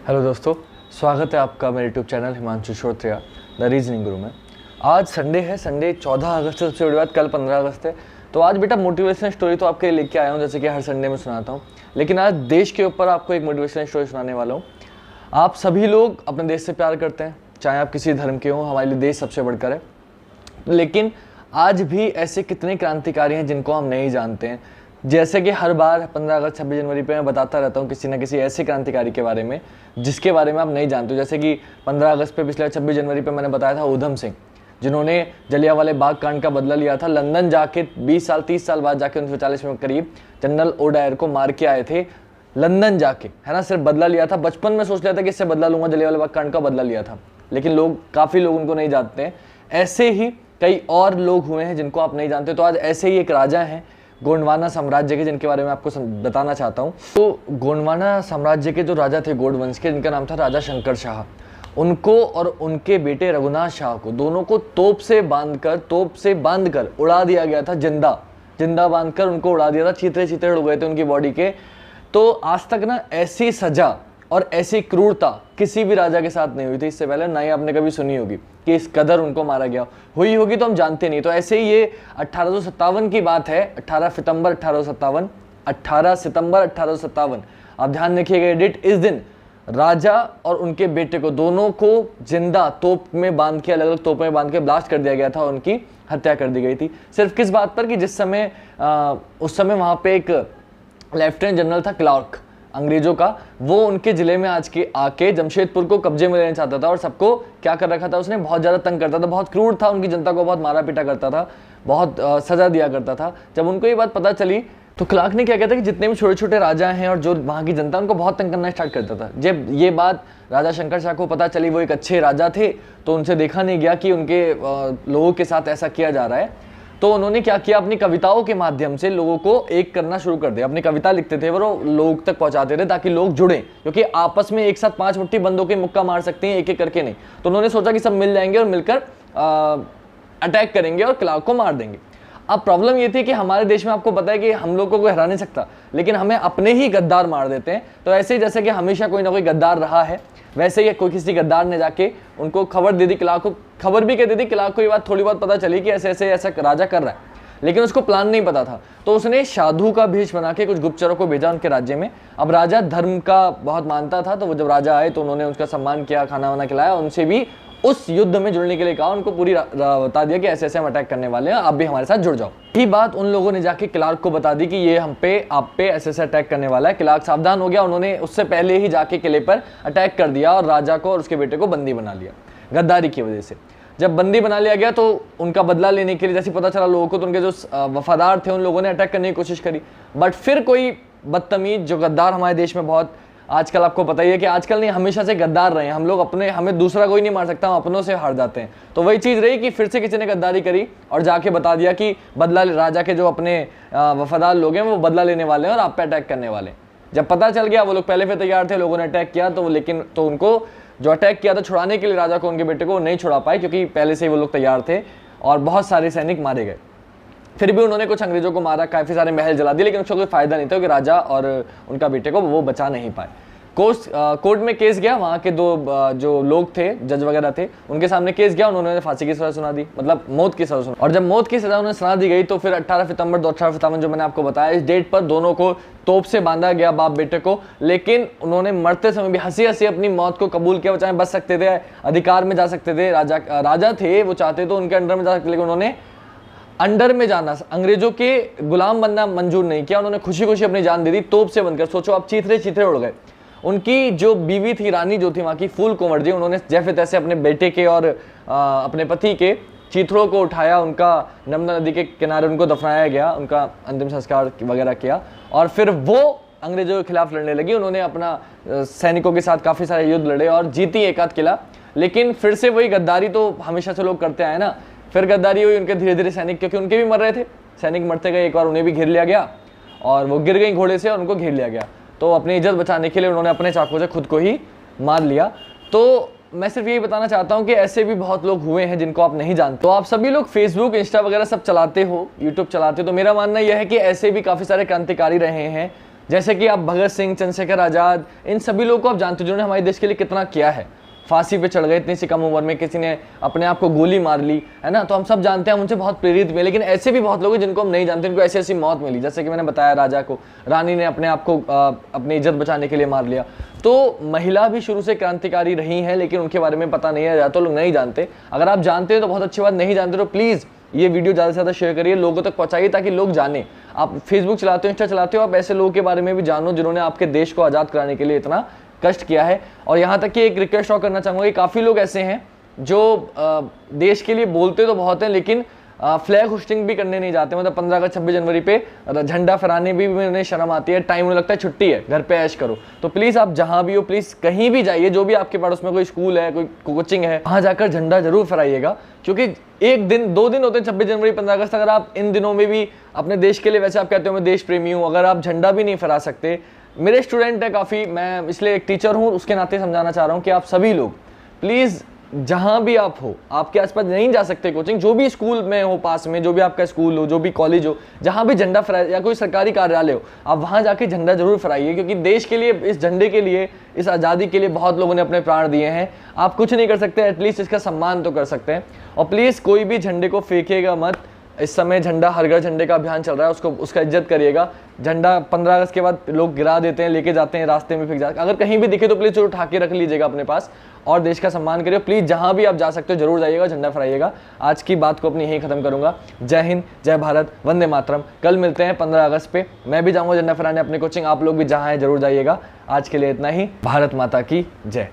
Hello दोस्तों, स्वागत है आपका मेरे YouTube channel Himanshu Shrotriya the reasoning guru में। आज संडे है, संडे 14 अगस्त है, सबसे बड़ी बात कल 15 अगस्त है। तो आज बेटा मोटिवेशनल स्टोरी तो आपके लिए लेके आया हूँ, जैसे कि हर संडे में सुनाता हूँ, लेकिन आज देश के ऊपर आपको एक मोटिवेशनल स्टोरी सुनाने वाला हूँ। आप सभी लोग अपने देश से प्यार करते हैं, चाहे आप किसी धर्म के हों, हमारे लिए देश सबसे बढ़कर है। लेकिन आज भी ऐसे कितने क्रांतिकारी हैं जिनको हम नहीं जानते हैं। जैसे कि हर बार 15 अगस्त 26 जनवरी पे मैं बताता रहता हूँ किसी न किसी ऐसे क्रांतिकारी के बारे में जिसके बारे में आप नहीं जानते हो। जैसे कि 15 अगस्त पे पिछले 26 जनवरी पे मैंने बताया था ऊधम सिंह, जिन्होंने जलियांवाला बाग कांड का बदला लिया था। लंदन जाके 20 साल 30 साल बाद जाके 1940 में करीब जनरल ओडायर को मार के आए थे, लंदन जाके, है ना। सिर्फ बदला लिया था, बचपन में सोच लिया था कि इससे बदला लूंगा, जलियांवाला बाग कांड का बदला लिया था। लेकिन काफ़ी लोग उनको नहीं जानते हैं। ऐसे ही कई और लोग हुए हैं जिनको आप नहीं जानते। तो आज ऐसे ही एक राजा हैं गोंडवाना साम्राज्य के, जिनके बारे में आपको बताना चाहता हूँ। तो गोंडवाना साम्राज्य के जो राजा थे गोंड वंश के, जिनका नाम था राजा शंकर शाह, उनको और उनके बेटे रघुनाथ शाह को, दोनों को तोप से बांधकर उड़ा दिया गया था। जिंदा बांधकर उनको उड़ा दिया था। छितरे छितरे उड़ गए थे उनकी बॉडी के। तो आज तक ना ऐसी सजा और ऐसी क्रूरता किसी भी राजा के साथ नहीं हुई थी इससे पहले, ना ही आपने कभी सुनी होगी कि इस कदर उनको मारा गया। हुई होगी तो हम जानते नहीं। तो ऐसे ही ये 1857 की बात है, 18 सितंबर 1857। आप ध्यान रखिएगा डेट। इस दिन राजा और उनके बेटे को, दोनों को जिंदा तोप में बांध के, अलग अलग तोप में बांध के ब्लास्ट कर दिया गया था। उनकी हत्या कर दी गई थी। सिर्फ किस बात पर कि जिस समय उस समय वहां पे एक लेफ्टिनेंट जनरल था क्लार्क, अंग्रेजों का, वो उनके जिले में आके जमशेदपुर को कब्जे में लेना चाहता था। और सबको क्या कर रखा था उसने, बहुत ज़्यादा तंग करता था, बहुत क्रूर था, उनकी जनता को बहुत मारा पीटा करता था, बहुत सजा दिया करता था। जब उनको ये बात पता चली तो क्लार्क ने क्या किया था कि जितने भी छोटे छोटे राजा हैं और जो वहाँ की जनता, उनको बहुत तंग करना स्टार्ट करता था। जब ये बात राजा शंकर शाह को पता चली, वो एक अच्छे राजा थे, तो उनसे देखा नहीं गया कि उनके लोगों के साथ ऐसा किया जा रहा है। तो उन्होंने क्या किया, अपनी कविताओं के माध्यम से लोगों को एक करना शुरू कर दिया। अपनी कविता लिखते थे वो लोग तक पहुंचाते थे ताकि लोग जुड़ें, क्योंकि आपस में एक साथ 5 मुट्ठी बंदों के मुक्का मार सकते हैं एक एक करके नहीं। तो उन्होंने सोचा कि सब मिल जाएंगे और मिलकर अटैक करेंगे और क्लार्क को मार देंगे। अब प्रॉब्लम ये थी कि हमारे देश में आपको पता है कि हम लोग को कोई हरा नहीं सकता, लेकिन हमें अपने ही गद्दार मार देते हैं। तो ऐसे ही जैसे कि हमेशा कोई ना कोई गद्दार रहा है, वैसे ही कोई किसी गद्दार ने जाके उनको खबर दे दी, क्लार्क को खबर भी कह दी थी। क्लार्क को ये बात थोड़ी बहुत पता चली कि ऐसे ऐसा राजा कर रहा है, लेकिन उसको प्लान नहीं पता था। तो उसने साधु का भेष बना के कुछ गुप्तचरों को भेजा उनके राज्य में। अब राजा धर्म का बहुत मानता था, तो वो जब राजा आए तो उन्होंने उनका सम्मान किया, खाना वाना खिलाया, उनसे भी उस युद्ध में जुड़ने के लिए कहा। उनको पूरी बता दिया कि ऐसे ऐसे हम अटैक करने वाले हैं, आप भी हमारे साथ जुड़ जाओ। यही बात उन लोगों ने जाके क्लार्क को बता दी कि ये आप पे ऐसे ऐसे अटैक करने वाला है। क्लार्क सावधान हो गया। उन्होंने उससे पहले ही जाके किले पर अटैक कर दिया और राजा को और उसके बेटे को बंदी बना लिया, गद्दारी की वजह से। जब बंदी बना लिया गया तो उनका बदला लेने के लिए जैसे पता चला लोगों को, तो उनके जो वफादार थे उन लोगों ने अटैक करने की कोशिश करी। बट फिर कोई बदतमीज, जो गद्दार हमारे देश में बहुत आजकल, आपको पता ही है कि आजकल नहीं, हमेशा से गद्दार रहे हैं हम लोग। हमें दूसरा कोई नहीं मार सकता, हम अपनों से हार जाते हैं। तो वही चीज़ रही कि फिर से किसी ने गद्दारी करी और जाके बता दिया कि बदला, राजा के जो अपने वफादार लोग हैं वो बदला लेने वाले हैं और आप पे अटैक करने वाले हैं। जब पता चल गया, वो लोग पहले से तैयार थे, लोगों ने अटैक किया। तो उनको जो अटैक किया था छुड़ाने के लिए राजा को, उनके बेटे को, वो नहीं छुड़ा पाए, क्योंकि पहले से ही वो लोग तैयार थे और बहुत सारे सैनिक मारे गए। फिर भी उन्होंने कुछ अंग्रेजों को मारा, काफ़ी सारे महल जला दिए, लेकिन उसका कोई फायदा नहीं था, क्योंकि राजा और उनका बेटे को वो बचा नहीं पाए। कोर्ट में केस गया, वहाँ के 2 जो लोग थे, जज वगैरह थे, उनके सामने केस गया। उन्होंने फांसी की सजा सुना दी, मतलब मौत की सजा सुना। और जब मौत की सजा उन्हें सुना दी गई तो फिर 18 सितंबर 1857 जो मैंने आपको बताया, इस डेट पर दोनों को तोप से बांधा गया, बाप बेटे को। लेकिन उन्होंने मरते समय भी हंसी हंसी अपनी मौत को कबूल किया। वो चाहे बच सकते थे, अधिकार में जा सकते थे, राजा थे, वो चाहते तो उनके अंडर में जा सकते, लेकिन उन्होंने अंडर में जाना, अंग्रेजों के गुलाम बनना मंजूर नहीं किया। उन्होंने खुशी खुशी अपनी जान दे दी तोप से बनकर। सोचो आप, छितरे छितरे उड़ गए। उनकी जो बीवी थी, रानी जो थी वहाँ की, फूल कुंवर जी, उन्होंने जैसे तैसे अपने बेटे के और अपने पति के चीथड़ों को उठाया, उनका नर्मदा नदी के किनारे उनको दफनाया गया, उनका अंतिम संस्कार वगैरह किया। और फिर वो अंग्रेजों के खिलाफ लड़ने लगी। उन्होंने अपना सैनिकों के साथ काफ़ी सारे युद्ध लड़े और जीती एक आध किला। लेकिन फिर से वही गद्दारी तो हमेशा से लोग करते आए ना। फिर गद्दारी हुई उनके धीरे धीरे सैनिक, क्योंकि उनके भी मर रहे थे, सैनिक मरते गए। एक बार उन्हें भी घेर लिया गया और वो गिर गई घोड़े से और उनको घेर लिया गया। तो अपनी इज्जत बचाने के लिए उन्होंने अपने चाकू से खुद को ही मार लिया। तो मैं सिर्फ यही बताना चाहता हूँ कि ऐसे भी बहुत लोग हुए हैं जिनको आप नहीं जानते। तो आप सभी लोग फेसबुक, इंस्टा वगैरह सब चलाते हो, यूट्यूब चलाते हो, तो मेरा मानना यह है कि ऐसे भी काफ़ी सारे क्रांतिकारी रहे हैं जैसे कि आप भगत सिंह, चंद्रशेखर आज़ाद, इन सभी लोगों को आप जानते हो जिन्होंने हमारे देश के लिए कितना किया है। फांसी पे चढ़ गए इतनी सी कम उम्र में, किसी ने अपने आप को गोली मार ली, है ना। तो हम सब जानते हैं, हम उनसे बहुत प्रेरित हुए। लेकिन ऐसे भी बहुत लोग हैं जिनको हम नहीं जानते, उनको ऐसी ऐसी मौत मिली। जैसे कि मैंने बताया, राजा को, रानी ने अपने आप को अपनी इज्जत बचाने के लिए मार लिया। तो महिला भी शुरू से क्रांतिकारी रही हैं, लेकिन उनके बारे में पता नहीं है, या तो लोग नहीं जानते। अगर आप जानते हैं तो बहुत अच्छी बात, नहीं जानते तो प्लीज़ ये वीडियो ज़्यादा से ज़्यादा शेयर करिए, लोगों तक पहुंचाइए, ताकि लोग जानें। आप फेसबुक चलाते हो, इंस्टा चलाते हो, आप ऐसे लोगों के बारे में भी जानो जिन्होंने आपके देश को आज़ाद कराने के लिए इतना कष्ट किया है। और यहाँ तक कि एक रिक्वेस्ट और करना चाहूँगा कि काफ़ी लोग ऐसे हैं जो देश के लिए बोलते तो बहुत हैं, लेकिन फ्लैग होस्टिंग भी करने नहीं जाते। मतलब 15 अगस्त 26 जनवरी पे झंडा फहराने भी उन्हें शर्म आती है, टाइम उन्हें लगता है छुट्टी है, घर पे ऐश करो। तो प्लीज़ आप जहाँ भी हो, प्लीज़ कहीं भी जाइए, जो भी आपके पास उसमें कोई स्कूल है, कोई कोचिंग है, वहाँ जाकर झंडा जरूर फहराइएगा। क्योंकि एक दिन, 2 दिन होते हैं 26 जनवरी 15 अगस्त, अगर आप इन दिनों में भी अपने देश के लिए, वैसे आप कहते हो मैं देश प्रेमी हूँ, अगर आप झंडा भी नहीं फहरा सकते, मेरे स्टूडेंट है काफ़ी, मैं इसलिए एक टीचर हूँ उसके नाते समझाना चाह रहा हूँ कि आप सभी लोग प्लीज़ जहाँ भी आप हो, आपके आसपास नहीं जा सकते कोचिंग, जो भी स्कूल में हो पास में, जो भी आपका स्कूल हो, जो भी कॉलेज हो, जहाँ भी झंडा फहराए, या कोई सरकारी कार्यालय हो, आप वहाँ जाके झंडा जरूर फहराइए। क्योंकि देश के लिए, इस झंडे के लिए, इस आज़ादी के लिए बहुत लोगों ने अपने प्राण दिए हैं। आप कुछ नहीं कर सकते, एटलीस्ट इसका सम्मान तो कर सकते हैं। और प्लीज़ कोई भी झंडे को फेंकेगा मत। इस समय झंडा, हर घर झंडे का अभियान चल रहा है, उसको, उसका इज्जत करिएगा। झंडा 15 अगस्त के बाद लोग गिरा देते हैं, लेके जाते हैं, रास्ते में फेंक जाते हैं। अगर कहीं भी दिखे तो प्लीज़ जरूर उठा के रख लीजिएगा अपने पास, और देश का सम्मान करिए। प्लीज़ जहाँ भी आप जा सकते हो जरूर जाइएगा, झंडा फहराइएगा। आज की बात को अपनी यहीं खत्म करूंगा। जय हिंद, जय भारत, वंदे मातरम। कल मिलते हैं 15 अगस्त पे, मैं भी जाऊँगा झंडा फहराने अपनी कोचिंग, आप लोग भी जहाँ हैं जरूर जाइएगा। आज के लिए इतना ही। भारत माता की जय।